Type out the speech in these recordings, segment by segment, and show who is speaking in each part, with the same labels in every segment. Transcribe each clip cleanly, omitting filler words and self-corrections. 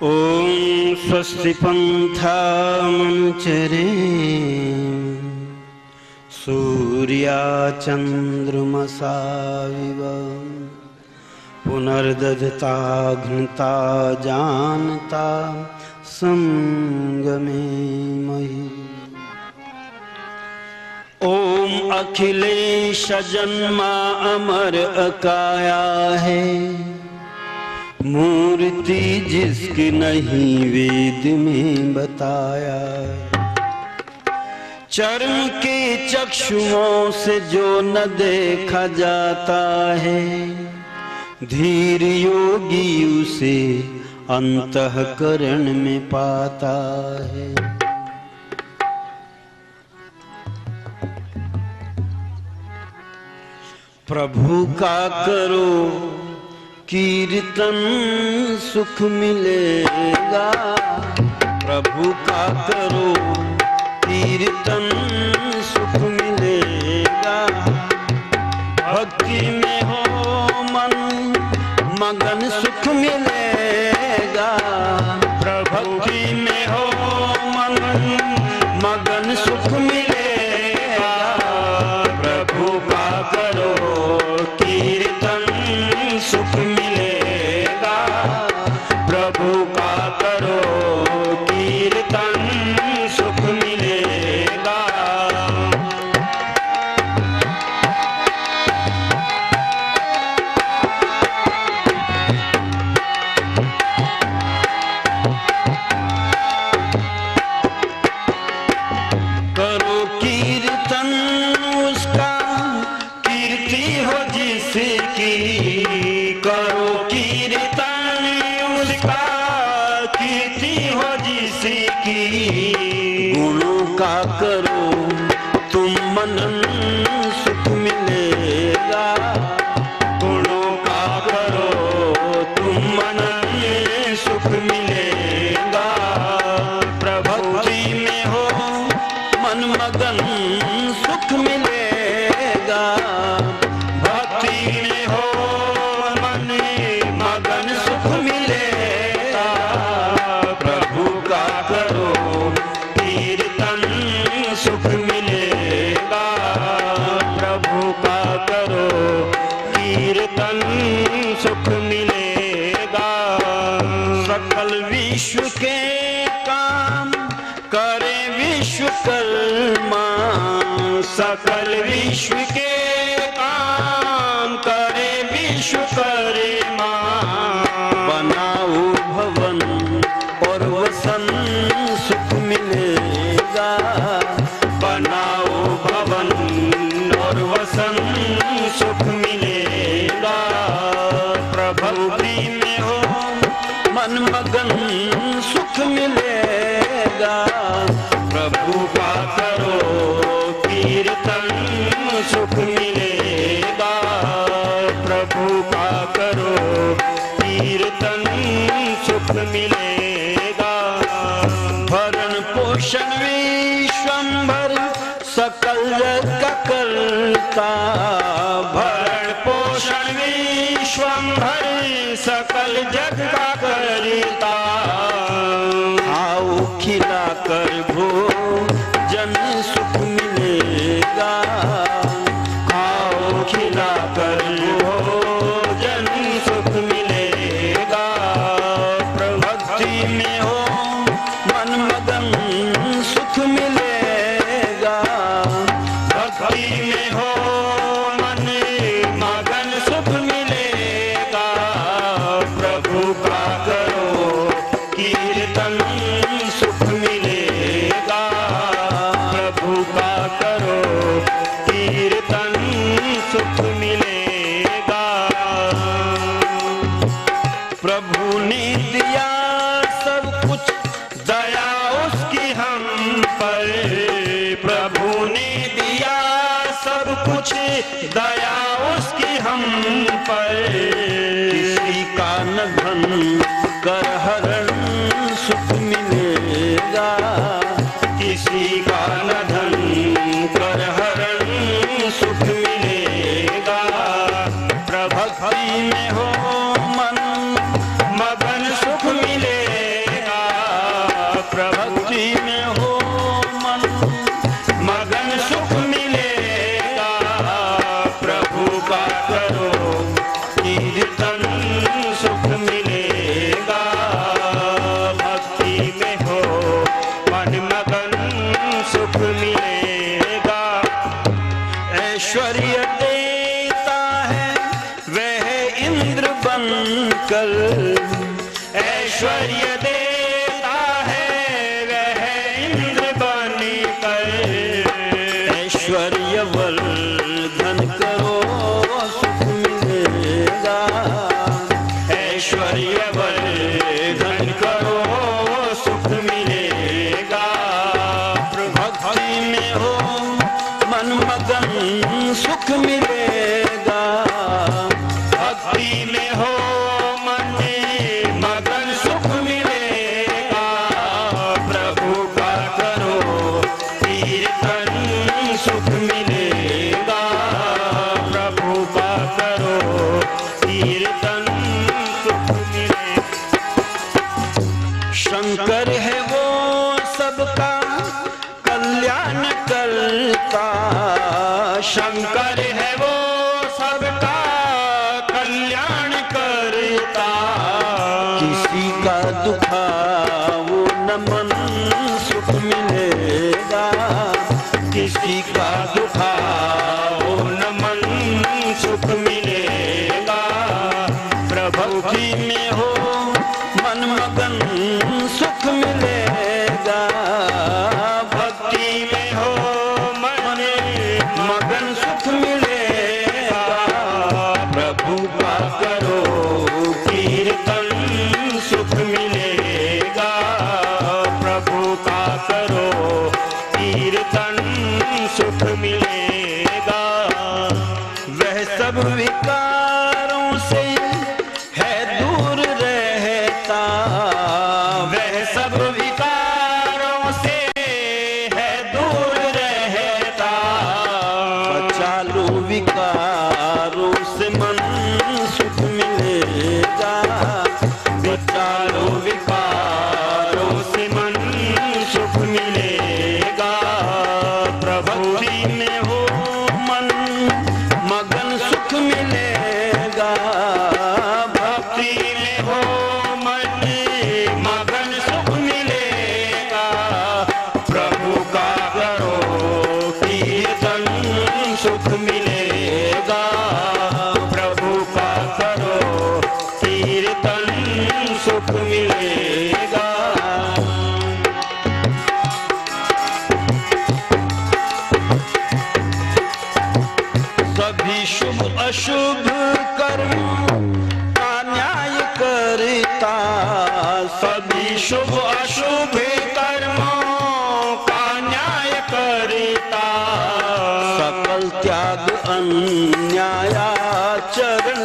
Speaker 1: ओम स्वस्ति पंथामनुचरे सूर्याचन्द्रमसाविव पुनर्दधताघ्नता जानता संगमे महि। ओम अखिलेश जन्मा अमर अकाया है, मूर्ति जिसकी नहीं वेद में बताया। चर्म के चक्षुओं से जो न देखा जाता है, धीर योगी उसे अंतःकरण में पाता है। प्रभु का करो कीर्तन सुख मिलेगा, प्रभु का करो कीर्तन सुख मिलेगा। भक्ति में हो मन मगन सुख मिलेगा, भक्ति में हो मन मगन सुख मिलेगा। प्रभु का करो कीर्तन सुख मिलेगा, प्रभु का करो कीर्तन सुख मिलेगा। करो कीर्तन उसका कीर्ति हो जिसकी, करो कीर्तन उसका कीर्ति हो जिसकी। गुणों का करो तुम मनन सुख मिलेगा, गुणों का करो तुम मनन सुख मिलेगा। प्रभक्ति में हो मन मगन सुख मिलेगा, भक्ति में हो मन मगन सुख मिलेगा। प्रभु का करो कीर्तन सुख मिलेगा, प्रभु का करो कीर्तन सुख मिलेगा। सकल विश्व के काम करे विश्वकर्मा, सकल विश्व के काम करे विश्वकर्मा। बनाओ भवन और वसन सुख मिलेगा, बनाओ भवन और वसन सुख मिलेगा। प्रभक्ति में हो मन मगन सुख मिलेगा, प्रभु का करो कीर्तन सुख मिलेगा, प्रभु का करो कीर्तन सुख मिलेगा। भरण पोषण विश्वंभर सकल जग का करता, भरण पोषण विश्वंभर सकल जग का करता। आओ खिला कर भोजन सुख मिलेगा, आओ खिला कर भोजन सुख मिलेगा। प्रभक्ति में हो मन मगन सुख मिलेगा, भक्ति में हो मन मगन सुख मिलेगा। प्रभु का करो कीर्तन सुख मिलेगा, प्रभु का करो कीर्तन सुख मिलेगा। प्रभु ने दिया सब कुछ दया उसकी हम पर, प्रभु ने दिया सब कुछ दया उसकी हम पर। किसी का न धन कर हरण सुख मिलेगा, किसी का न धन कर हरण सुख मिलेगा। प्रभक्ति में हो मन मगन सुख मिलेगा। कर ऐश्वर्य देता है वह इंद्र बनकर। ऐश्वर्य वर्धन करो सुख मिलेगा, ऐश्वर्य वर्धन करो सुख मिलेगा। भक्ति में हो मन मगन सुख मिलेगा, भक्ति में हो मन मगन सुख मिलेगा। प्रभु का करो कीर्तन सुख मिलेगा, प्रभु का करो कीर्तन सुख मिलेगा। शंकर है वो सबका कल्याण करता, शंकर है वो सबका कल्याण करता। किसी का दुखा वो न मन सुख मिलेगा, किसी का दुखा वो न मन सुख मिलेगा। प्रभु की में हो मन मगन सुख मिलेगा, भक्ति में हो मन मगन सुख मिलेगा। प्रभु का करो कीर्तन सुख मिलेगा, प्रभु का करो कीर्तन सुख मिलेगा। वह सब विकारों से है दूर रहता, वह सब विकारों से है दूर रहता। बचा लो विकारों से मन सुख मिलेगा, बचा लो विकारों से मन सुख मिलेगा। प्रभु में हो मन मगन सुख मिलेगा, भक्ति में हो मन मगन सुख मिलेगा। प्रभु का करो कीर्तन सुख मिलेगा, प्रभु का करो कीर्तन सुख मिलेगा। सभी शुभ अशुभ कर्म का न्याय करता, सभी शुभ अशुभ कर्मों का न्याय करता। सकल त्याग अन्यायाचरण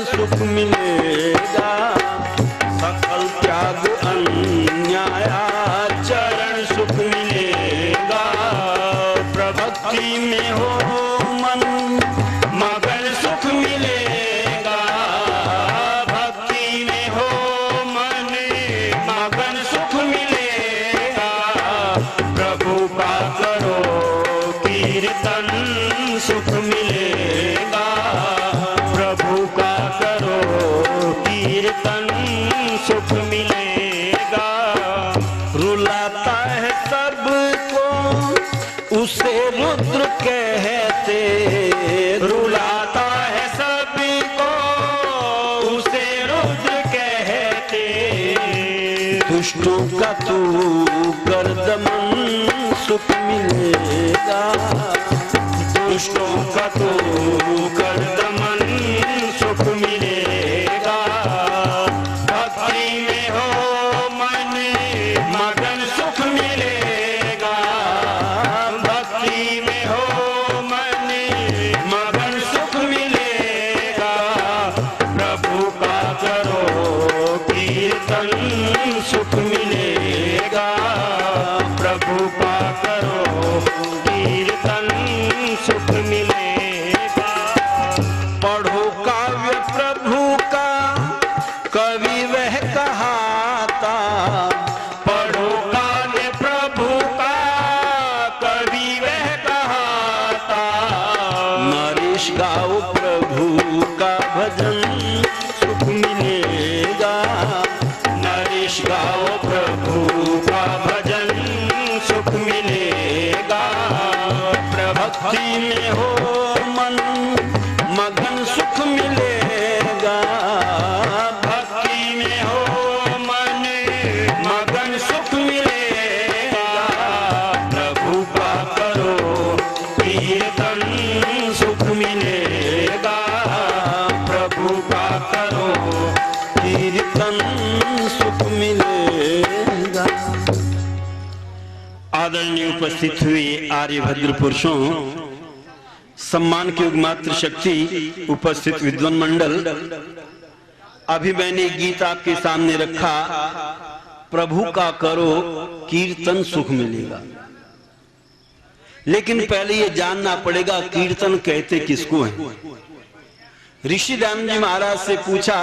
Speaker 1: सुख मिलेगा, सकल त्याग अन्यायाचरण सुख मिलेगा। प्रभक्ति में हो मन मगन सुख मिलेगा, भक्ति में हो मन मगन सुख मिलेगा। प्रभु का करो कीर्तन सुख मिलेगा, प्रभु का करो कीर्तन सुख मिलेगा। रुलाता है सबको उसे रुद्र कहते, रुलाता है सभी को उसे रुद्र कहते। दुष्टों का तू कर दमन सुख मिलेगा, दुष्टों का तू कर दमन सुख मिलेगा। भक्ति में हो मन मगन सुख मिलेगा, भक्ति में हो मन मगन सुख मिलेगा। प्रभु का करो कीर्तन सुख मिलेगा, प्रभु का करो कीर्तन सुख मिलेगा। पढ़ो काव्य प्रभु का कवि वह कहाता, पढ़ो काव्य प्रभु का कवि वह कहाता। नरेश गाओ प्रभु का भजन सुख मिलेगा, नरेश गाओ प्रभु का भजन सुख मिलेगा। प्रभक्ति में हो मन मगन सुख मिलेगा, भक्ति में कीर्तन सुख मिलेगा। आदरणीय उपस्थित हुए आर्यभद्र पुरुषों, सम्मान की मात्र शक्ति, उपस्थित विद्वान मंडल, अभी मैंने गीत आपके सामने रखा, प्रभु का करो कीर्तन सुख मिलेगा। लेकिन पहले ये जानना पड़ेगा कीर्तन कहते किसको है। ऋषि दयानंद जी महाराज से पूछा,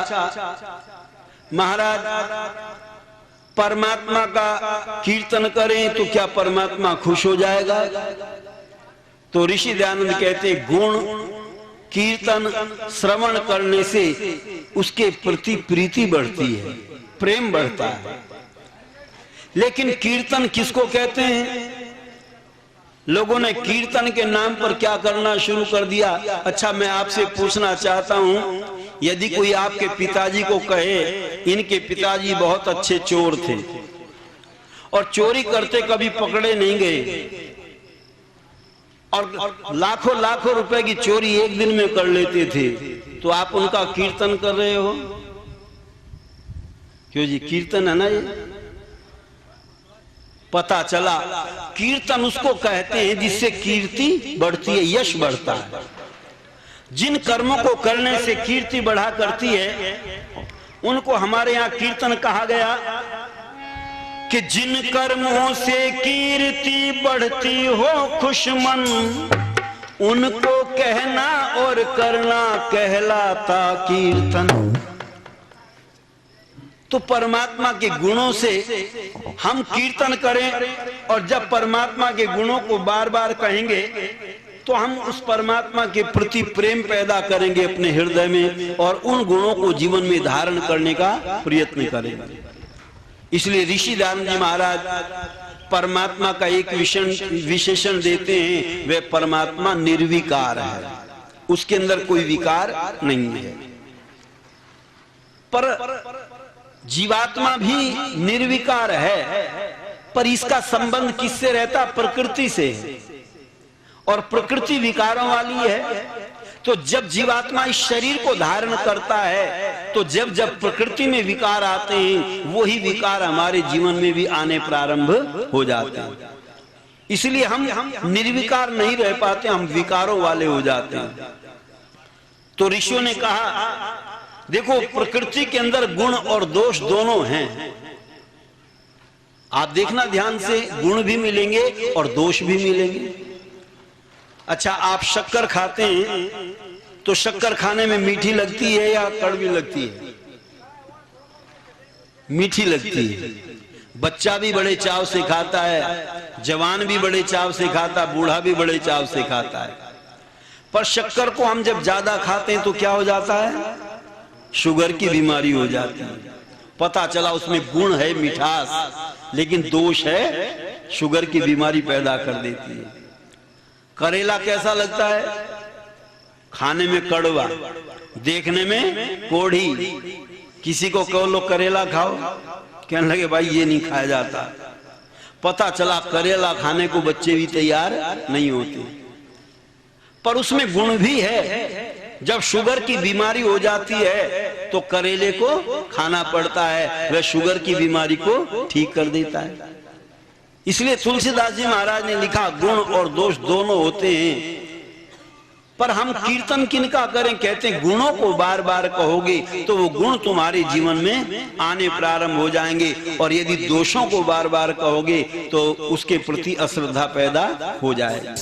Speaker 1: महाराज परमात्मा का कीर्तन करें तो क्या परमात्मा खुश हो जाएगा? तो ऋषि दयानंद कहते, गुण कीर्तन श्रवण करने से उसके प्रति प्रीति बढ़ती है, प्रेम बढ़ता है। लेकिन कीर्तन किसको कहते हैं? लोगों ने कीर्तन के नाम पर क्या करना शुरू कर दिया। अच्छा, मैं आपसे पूछना चाहता हूं, यदि कोई आपके पिताजी को कहे इनके पिताजी बहुत अच्छे चोर थे और चोरी करते कभी पकड़े नहीं गए और लाखों लाखों रुपए की चोरी एक दिन में कर लेते थे, तो आप उनका कीर्तन कर रहे हो? क्यों जी, कीर्तन है ना ये। पता चला कीर्तन उसको कहते हैं जिससे कीर्ति बढ़ती है, यश बढ़ता है। जिन कर्मों को करने से कीर्ति बढ़ा करती है उनको हमारे यहाँ कीर्तन कहा गया कि जिन कर्मों से कीर्ति बढ़ती हो खुशमन, उनको कहना और करना कहलाता कीर्तन। तो परमात्मा के गुणों से हम कीर्तन करें और जब परमात्मा के गुणों को बार बार कहेंगे तो हम उस परमात्मा के प्रति प्रेम पैदा करेंगे अपने हृदय में और उन गुणों को जीवन में धारण करने का प्रयत्न करेंगे। इसलिए ऋषि दयानंद जी महाराज परमात्मा का एक विशेषण देते हैं, वह परमात्मा निर्विकार है, उसके अंदर कोई विकार नहीं है। पर जीवात्मा भी निर्विकार है, पर इसका संबंध किससे रहता? प्रकृति से, और प्रकृति विकारों वाली है। तो जब जीवात्मा इस शरीर को धारण करता है तो जब जब प्रकृति में विकार आते हैं वही विकार हमारे जीवन में भी आने प्रारंभ हो जाते हैं। इसलिए हम निर्विकार नहीं रह पाते, हम विकारों वाले हो जाते हैं। तो ऋषियों ने कहा, देखो प्रकृति के अंदर गुण और दोष दोनों हैं। आप देखना ध्यान से, गुण भी मिलेंगे और दोष भी मिलेंगे। अच्छा, आप शक्कर खाते हैं तो शक्कर खाने में मीठी लगती है या कड़वी लगती है? मीठी लगती है। बच्चा भी बड़े चाव से खाता है, जवान भी बड़े चाव से खाता है, बूढ़ा भी बड़े चाव से खाता है। पर शक्कर को हम जब ज्यादा खाते हैं तो क्या हो जाता है? शुगर की बीमारी हो जाती है। पता चला उसमें गुण है मिठास, लेकिन दोष है शुगर की बीमारी पैदा कर देती है। करेला कैसा लगता है? खाने में कड़वा, देखने में कोढ़ी। किसी को कहो लो करेला खाओ, कहने लगे भाई ये नहीं खाया जाता। पता चला करेला खाने को बच्चे भी तैयार नहीं होते, पर उसमें गुण भी है। जब शुगर की बीमारी हो जाती है तो करेले को खाना पड़ता है, वह शुगर की बीमारी को ठीक कर देता है। इसलिए तुलसीदास जी महाराज ने लिखा, गुण और दोष दोनों होते हैं। पर हम कीर्तन किनका करें? कहते हैं गुणों को बार बार कहोगे तो वो गुण तुम्हारे जीवन में आने प्रारंभ हो जाएंगे, और यदि दोषों को बार बार कहोगे तो उसके प्रति अश्रद्धा पैदा हो जाएगी।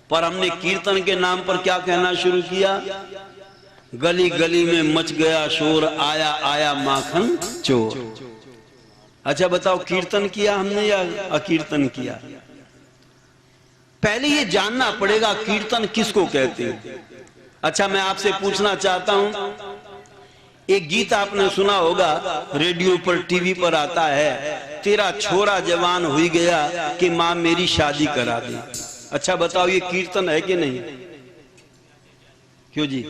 Speaker 1: पर हमने कीर्तन के नाम पर क्या कहना शुरू किया? गली गली में मच गया शोर, आया आया माखन चोर। अच्छा बताओ, कीर्तन किया हमने या अकीर्तन किया? पहले ये जानना पड़ेगा कीर्तन किसको कहते हैं। अच्छा, मैं आपसे पूछना चाहता हूं, एक गीत आपने सुना होगा, रेडियो पर टीवी पर आता है, तेरा छोरा जवान हुई गया कि मां मेरी शादी करा दी। अच्छा बताओ, ये कीर्तन है कि नहीं? क्यों जी,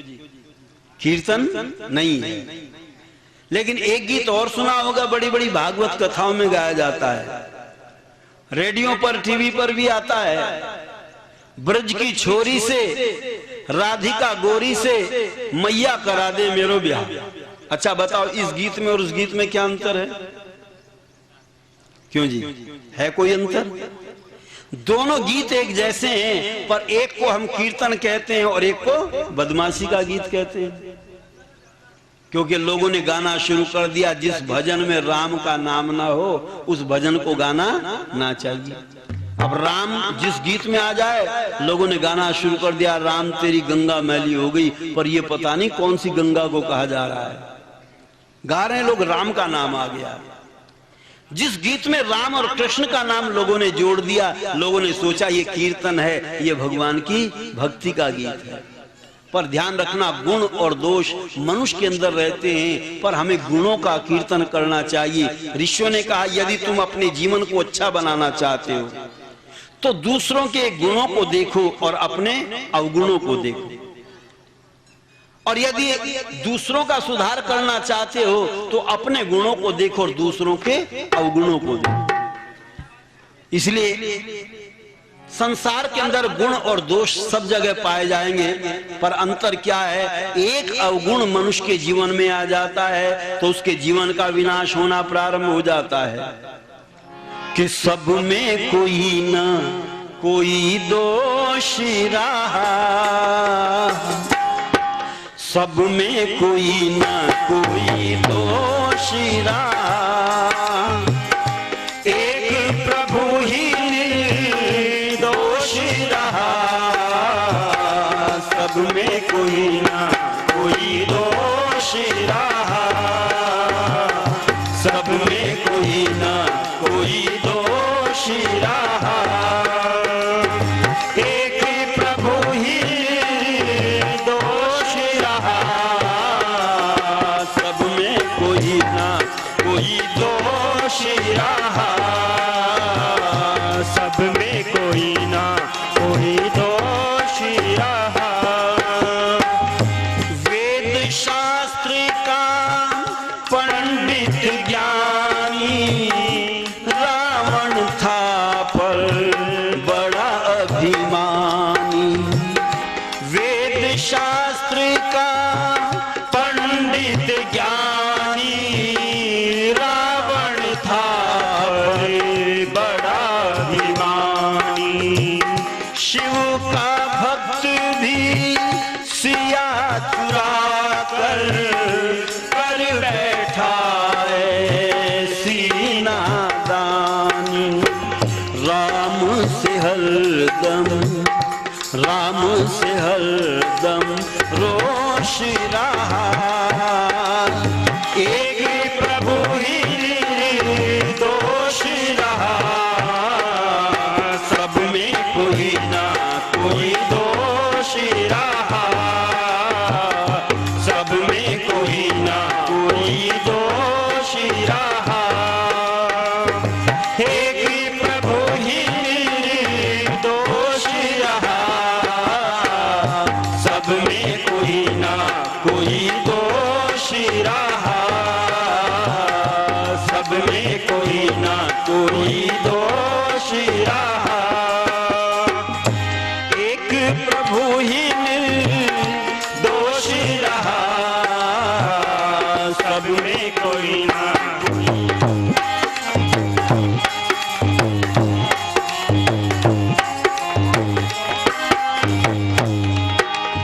Speaker 1: कीर्तन नहीं है। लेकिन एक गीत और सुना होगा, बड़ी बड़ी भागवत कथाओं में गाया जाता है, रेडियो पर टीवी पर भी आता है। ब्रज की छोरी से, राधिका गोरी से, मैया करा दे मेरो ब्याह। अच्छा बताओ, इस गीत में और उस गीत में क्या अंतर है? क्यों जी, है कोई अंतर? दोनों गीत एक जैसे हैं, पर एक को हम कीर्तन कहते हैं और एक को बदमाशी का गीत कहते हैं। क्योंकि लोगों ने गाना शुरू कर दिया, जिस भजन में राम का नाम ना हो उस भजन को गाना ना चाहिए। अब राम जिस गीत में आ जाए, लोगों ने गाना शुरू कर दिया, राम तेरी गंगा मैली हो गई, पर ये पता नहीं कौन सी गंगा को कहा जा रहा है। गा रहे हैं लोग, राम का नाम आ गया। जिस गीत में राम और कृष्ण का नाम लोगों ने जोड़ दिया, लोगों ने सोचा ये कीर्तन है, ये भगवान की भक्ति का गीत है। पर ध्यान रखना, गुण और दोष मनुष्य के अंदर रहते हैं, पर हमें गुणों का कीर्तन करना चाहिए। ऋषियों ने कहा, यदि तुम अपने जीवन को अच्छा बनाना चाहते हो तो दूसरों के गुणों को देखो और अपने अवगुणों को देखो, और यदि दूसरों का सुधार करना चाहते हो तो अपने गुणों को देखो और दूसरों के अवगुणों को देखो। इसलिए संसार के अंदर गुण और दोष सब जगह पाए जाएंगे, पर अंतर क्या है? एक अवगुण मनुष्य के जीवन में आ जाता है तो उसके जीवन का विनाश होना प्रारंभ हो जाता है। कि सब में कोई ना कोई दोष रहा, सब में कोई ना कोई दोष रहा, एक प्रभु ही निर्दोष रहा, सब में कोई ना कोई दोष रहा, सब में कोई ना कोई दोष रहा, एक प्रभु ही दोष रहा, सब में कोई ना कोई दोष रहा, सब में कोई ना कोई दोष रहा। वेद शास्त्र का पंडित ज्ञानी रावण था पर बड़ा अभिमानी, वेद शास्त्र का पंडित ज्ञानी रावण था पर बड़ा अभिमानी, शिव का भक्त भी सिया चुरा कर बैठा ऐसी नादानी, राम से हरदम रोष रहा, एक प्रभु ही दोष रहा, सब में कोई ना कोई दोष रहा, सब में कोई ना कोई दोष रहा, एक प्रभु ही दोष रहा, सब में कोई ना कोई दोष रहा, सब में कोई ना कोई दोष रहा, एक प्रभु ही निर्दोष रहा, सब में कोई ना कोई।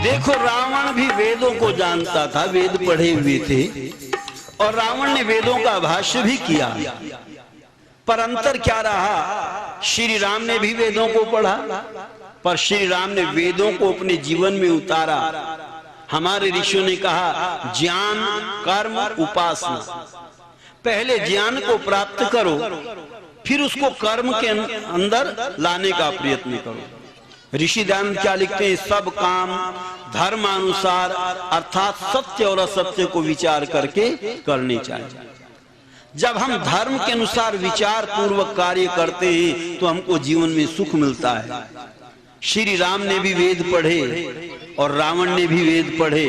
Speaker 1: देखो, रावण भी वेदों को जानता था, वेद पढ़े हुए थे, और रावण ने वेदों का भाष्य भी किया, पर अंतर क्या रहा? श्री राम ने भी वेदों को पढ़ा, पर श्री राम ने वेदों को अपने जीवन में उतारा। हमारे ऋषियों ने कहा, ज्ञान कर्म उपासना, पहले ज्ञान को प्राप्त करो, फिर उसको कर्म के अंदर लाने का प्रयत्न करो। ऋषि दयानंद क्या लिखते हैं? सब काम धर्मानुसार अर्थात सत्य और असत्य को विचार करके करने चाहिए। जब हम धर्म के अनुसार विचार पूर्वक कार्य करते हैं तो हमको जीवन में सुख मिलता है। श्री राम ने भी वेद पढ़े और रावण ने भी वेद पढ़े,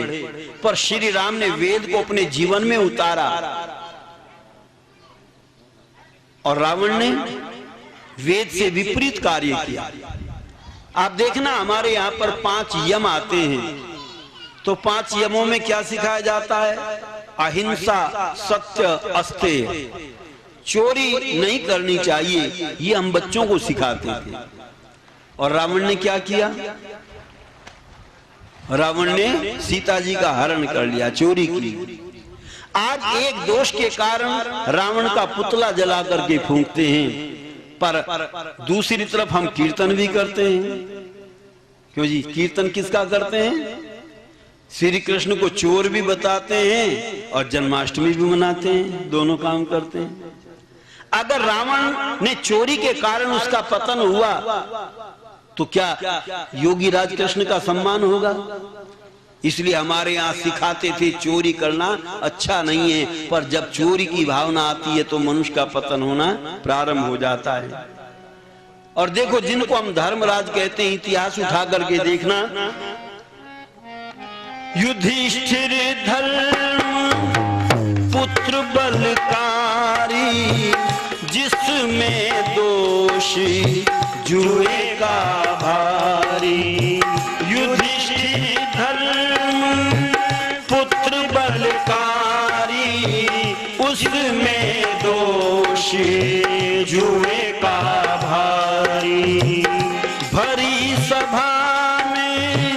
Speaker 1: पर श्री राम ने वेद को अपने जीवन में उतारा और रावण ने वेद से विपरीत कार्य किया। आप देखना, हमारे यहाँ पर 5 यम आते हैं, तो 5 यमों में क्या सिखाया जाता है? अहिंसा सत्य अस्तेय, चोरी नहीं करनी चाहिए, ये हम बच्चों को सिखाते थे। और रावण ने क्या किया? रावण ने सीता जी का हरण कर लिया, चोरी की। आज एक दोष के कारण रावण का पुतला जला करके फूंकते हैं, पर दूसरी तरफ हम कीर्तन भी करते हैं। क्यों जी? कीर्तन किसका करते हैं? श्री कृष्ण को चोर भी बताते हैं और जन्माष्टमी भी मनाते हैं, दोनों काम करते हैं। अगर रावण ने चोरी के कारण उसका पतन हुआ तो क्या योगी राज कृष्ण का सम्मान होगा? इसलिए हमारे यहाँ सिखाते थे चोरी करना अच्छा नहीं है, पर जब चोरी की भावना आती है तो मनुष्य का पतन होना प्रारंभ हो जाता है। और देखो, जिनको हम धर्मराज कहते हैं, इतिहास उठा करके देखना, युधिष्ठिर धर्म पुत्र बलकारी, जिसमें दोष जुए का भारी। युधिष्ठिर धर्म पुत्र बलकारी, उसमें दोष जुए का भारी। भरी सभा में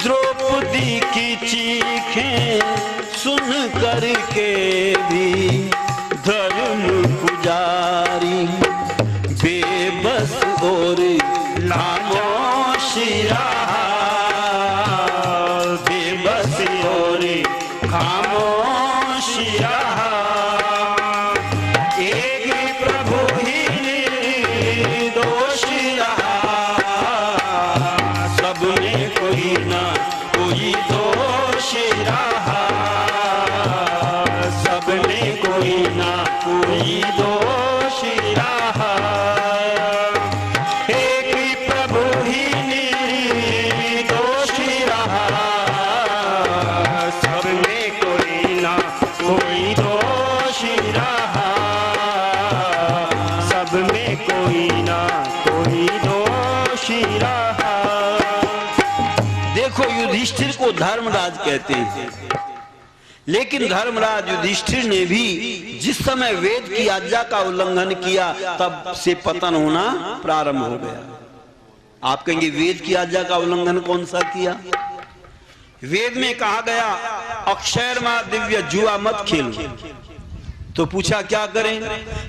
Speaker 1: द्रौपदी की चीखें सुन करके भी धर्म पुजारी, बेबस और खामोश रहा, बेबस और खामोश रहा। एक प्रभु ही निर्दोष रहा, सब में कोई ना कोई दोष रहा, सब में कोई ना कोई दोष रहा। एक प्रभु ही निर्दोष रहा, सब में कोई ना कोई दोष रहा, सब में कोई ना कोई दोष रहा। देखो, युधिष्ठिर को धर्मराज कहते हैं, लेकिन धर्मराज युधिष्ठिर ने भी जिस समय वेद की आज्ञा का उल्लंघन किया, तब से पतन होना प्रारंभ हो गया। आप कहेंगे, वेद की आज्ञा का उल्लंघन कौन सा किया? वेद में कहा गया, अक्षरमा दिव्य जुआ मत खेलो। तो पूछा क्या करें?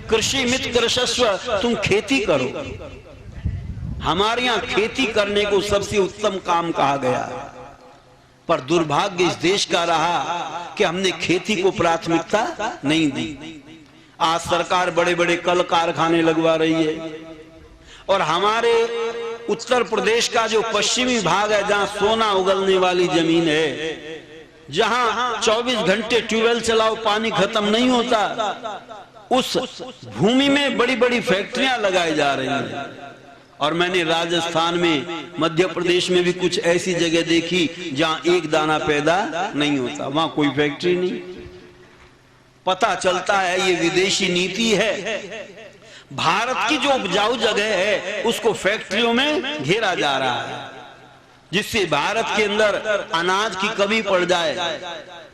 Speaker 1: कृषि मित कृषस्व, तुम खेती करो। हमारे यहाँ खेती करने को सबसे उत्तम काम कहा गया, पर दुर्भाग्य इस देश का रहा कि हमने खेती को प्राथमिकता नहीं दी। आज सरकार बड़े बड़े कल कारखाने लगवा रही है, और हमारे उत्तर प्रदेश का जो पश्चिमी भाग है, जहां सोना उगलने वाली जमीन है, जहां 24 घंटे ट्यूबवेल चलाओ पानी खत्म नहीं होता, उस भूमि में बड़ी बड़ी फैक्ट्रियां लगाई जा रही हैं। और मैंने राजस्थान में, मध्य प्रदेश में भी कुछ ऐसी जगह देखी जहां एक दाना पैदा नहीं होता, वहां कोई फैक्ट्री नहीं। पता चलता है ये विदेशी नीति है। भारत की जो उपजाऊ जगह है उसको फैक्ट्रियों में घेरा जा रहा है, जिससे भारत के अंदर अनाज की कमी पड़ जाए,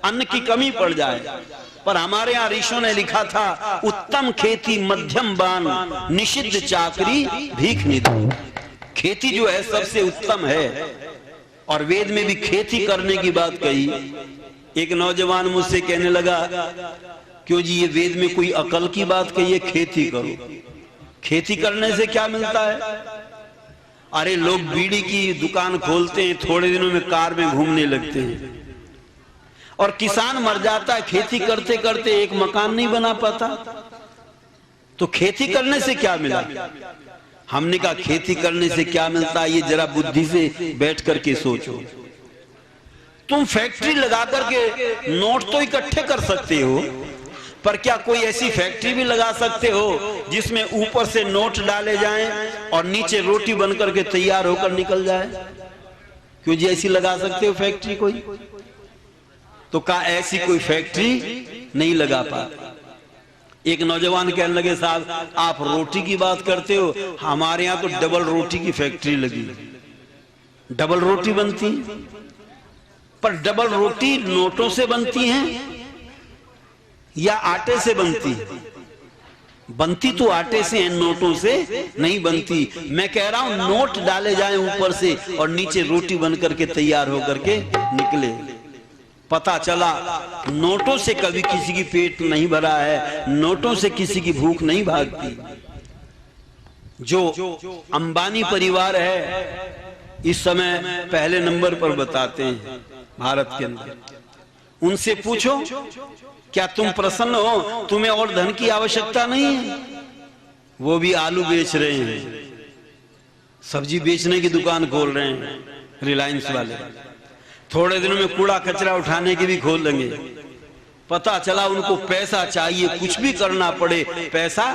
Speaker 1: अन्न की कमी पड़ जाए। पर हमारे यहाँ ऋषियों ने लिखा था, उत्तम खेती मध्यम बान, निषिद्ध चाकरी भीख निधन। खेती जो है सबसे उत्तम है, और वेद में भी खेती करने की बात कही। एक नौजवान मुझसे कहने लगा, क्यों जी ये वेद में कोई अकल की बात कही है, खेती करो। खेती करने से क्या मिलता है? अरे लोग बीड़ी की दुकान खोलते हैं, थोड़े दिनों में कार में घूमने लगते हैं, और किसान मर जाता है खेती करते करते, एक मकान नहीं बना पाता। तो खेती करने से क्या मिला? हमने कहा खेती करने से क्या मिलता है, ये जरा बुद्धि से बैठ करके सोचो। तुम फैक्ट्री लगा करके नोट तो इकट्ठे कर सकते हो, पर क्या कोई ऐसी फैक्ट्री भी लगा सकते हो जिसमें ऊपर से नोट डाले जाएं और नीचे रोटी बन करके तैयार होकर निकल जाए? क्यों जी ऐसी लगा सकते हो फैक्ट्री कोई? तो कहा ऐसी कोई फैक्ट्री नहीं लगा पा। एक नौजवान कहने लगे, साहब आप रोटी की बात करते हो, हमारे यहाँ तो डबल रोटी की फैक्ट्री लगी। डबल रोटी बनती, पर डबल रोटी नोटों से बनती हैं या आटे से बनती? बनती तो आटे से है, नोटों से नहीं बनती। मैं कह रहा हूं नोट डाले जाएं ऊपर से और नीचे रोटी बन करके तैयार होकर के निकले। पता चला नोटों से कभी किसी की पेट नहीं भरा है, नोटों से किसी की भूख नहीं भागती। जो अंबानी परिवार है इस समय पहले नंबर पर बताते हैं भारत के अंदर, उनसे पूछो क्या तुम प्रसन्न हो, तुम्हें और धन की आवश्यकता नहीं है? वो भी आलू बेच रहे हैं, सब्जी बेचने की दुकान खोल रहे हैं रिलायंस वाले, थोड़े दिनों में कूड़ा कचरा उठाने की भी खोल लेंगे। पता चला उनको पैसा चाहिए, कुछ भी करना पड़े पैसा।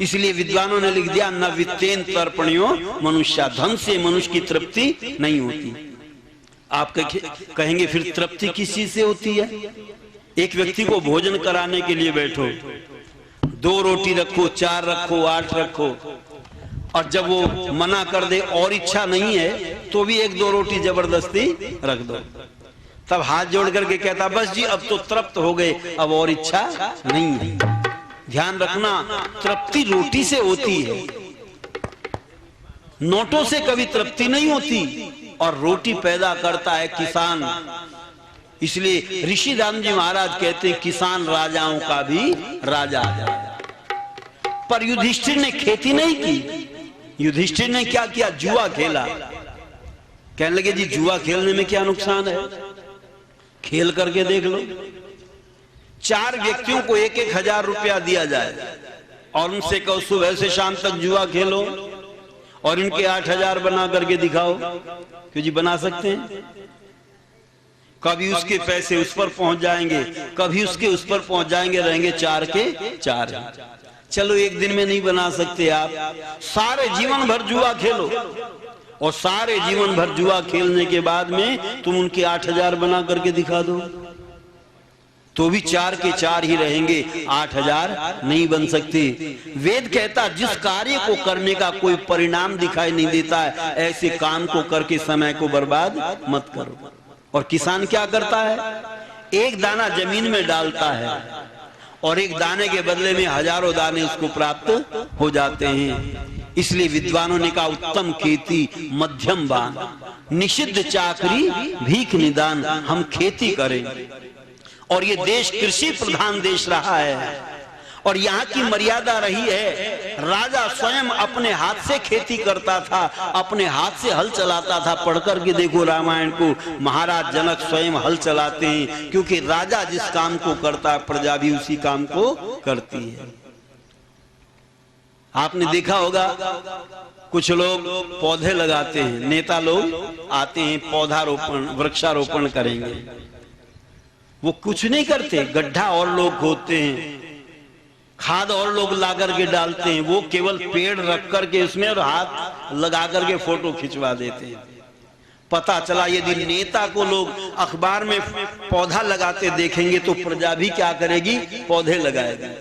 Speaker 1: इसलिए विद्वानों ने लिख दिया न वित्तेन तर्पणियो मनुष्य, धन से मनुष्य की तृप्ति नहीं होती। आप कहेंगे फिर तृप्ति किस चीज से होती है? एक व्यक्ति को भोजन कराने के लिए बैठो, 2 रोटी रखो, 4 रखो, 8 रखो, और जब वो मना कर दे और इच्छा नहीं है तो भी 1-2 रोटी जबरदस्ती रख दो, तब हाथ जोड़ करके कहता बस जी अब तो तृप्त हो गए, अब और इच्छा नहीं है। ध्यान रखना, तृप्ति रोटी से होती है, नोटों से कभी तृप्ति नहीं होती। और रोटी पैदा करता है किसान। इसलिए ऋषि राम जी महाराज कहते हैं किसान राजाओं का भी राजा। पर युधिष्ठिर ने खेती नहीं की। युधिष्ठिर ने क्या किया? जुआ खेला। कहने लगे जी जुआ खेलने में क्या नुकसान है, खेल करके देख लो। 4 व्यक्तियों को 1-1 हजार रुपया दिया जाए और उनसे कहो सुबह से शाम तक जुआ खेलो और इनके 8 हजार बना करके दिखाओ। क्यों जी बना सकते हैं? कभी उसके पैसे उस पर पहुंच जाएंगे, कभी उसके उस पर पहुंच जाएंगे, रहेंगे 4 के 4। चलो एक दिन में नहीं बना सकते आप, सारे जीवन भर जुआ खेलो और सारे जीवन भर जुआ खेलने के बाद में तुम उनके 8 हजार बना करके दिखा दो तो भी 4 के 4 ही रहेंगे, 8 हजार नहीं बन सकते। वेद कहता जिस कार्य को करने का कोई परिणाम दिखाई नहीं देता है ऐसे काम को करके समय को बर्बाद मत करो। और किसान क्या करता है? एक दाना जमीन में डालता है और एक दाने के बदले में हजारों दाने उसको प्राप्त हो जाते हैं। इसलिए विद्वानों ने कहा उत्तम खेती मध्यम बान, निषिद्ध चाकरी भीख निदान। हम खेती करें और ये देश कृषि प्रधान देश रहा है और यहाँ की मर्यादा रही है, राजा स्वयं अपने हाथ से खेती करता था, अपने हाथ से हल चलाता था। पढ़कर के देखो रामायण को, महाराज जनक स्वयं हल चलाते हैं क्योंकि राजा जिस काम को करता है प्रजा भी उसी काम को करती है। आपने देखा होगा कुछ लोग पौधे लगाते हैं, नेता लोग आते हैं पौधारोपण वृक्षारोपण करेंगे, वो कुछ नहीं करते, गड्ढा और लोग खोदते हैं, खाद और लोग ला करके डालते हैं, वो केवल पेड़ रख करके उसमें और हाथ लगा करके फोटो खिंचवा देते हैं। पता चला यदि नेता को लोग अखबार में पौधा लगाते देखेंगे तो प्रजा भी क्या करेगी? पौधे लगाएगी।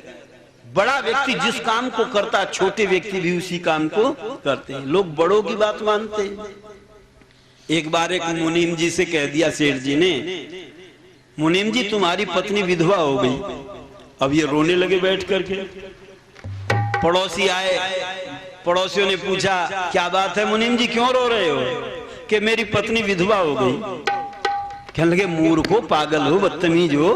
Speaker 1: बड़ा व्यक्ति जिस काम को करता छोटे व्यक्ति भी उसी काम को करते हैं। लोग बड़ों की बात मानते हैं। एक बार एक मुनीम जी से कह दिया सेठ जी ने, मुनीम जी तुम्हारी पत्नी विधवा हो गई। अब ये रोने लगे बैठ करके। पड़ोसी आए, पड़ोसियों ने पूछा क्या बात है मुनीम जी क्यों रो रहे हो? कि मेरी पत्नी विधवा हो गई। कहने लगे मूर्ख हो, पागल हो, बदतमीज हो,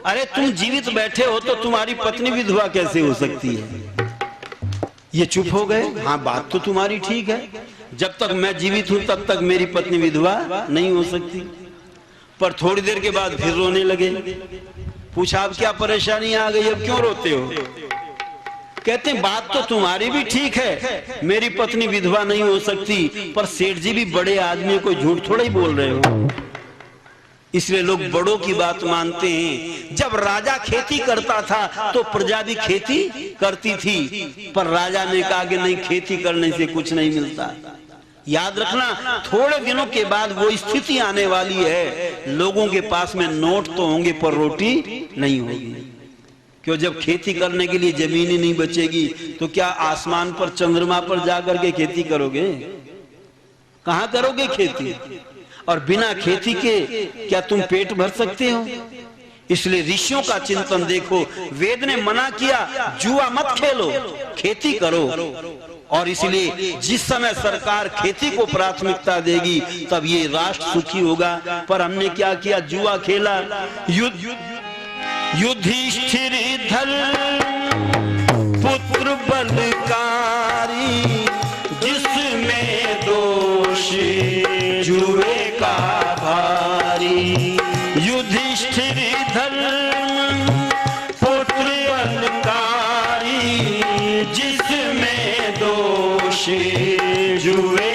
Speaker 1: अरे तुम जीवित बैठे हो तो तुम्हारी पत्नी विधवा कैसे हो सकती है? ये चुप हो गए। हाँ बात तो तुम्हारी ठीक है, जब तक मैं जीवित हूं तब तक मेरी पत्नी विधवा नहीं हो सकती। पर थोड़ी देर के बाद फिर रोने लगे। पूछा अब क्या परेशानी आ गई, अब क्यों रोते हो? कहते हैं बात तो तुम्हारी भी ठीक है, मेरी पत्नी विधवा नहीं हो सकती, पर सेठ जी भी बड़े आदमी को झूठ थोड़ा ही बोल रहे हो। इसलिए लोग बड़ों की बात मानते हैं। जब राजा खेती करता था तो प्रजा भी खेती करती थी, पर राजा ने कहा कि नहीं, खेती करने से कुछ नहीं मिलता। याद रखना थोड़े दिनों के बाद वो स्थिति आने वाली है, लोगों के पास में नोट तो होंगे पर रोटी नहीं होगी। क्यों? जब खेती करने के लिए जमीन ही नहीं बचेगी तो क्या आसमान पर चंद्रमा पर जाकर के खेती करोगे? कहां करोगे खेती? और बिना खेती के क्या तुम पेट भर सकते हो? इसलिए ऋषियों का चिंतन देखो, वेद ने मना किया जुआ मत खेलो, खेती करो। और इसलिए जिस समय सरकार खेती को प्राथमिकता देगी तब ये राष्ट्र सुखी होगा। पर हमने क्या किया, जुआ खेला। युधिष्ठिर धर्म पुत्र बलकारी, जिसमें दोष जुए का भारी। युधिष्ठिर धर्म पुत्र बलकारी, जिसमें दोष जुए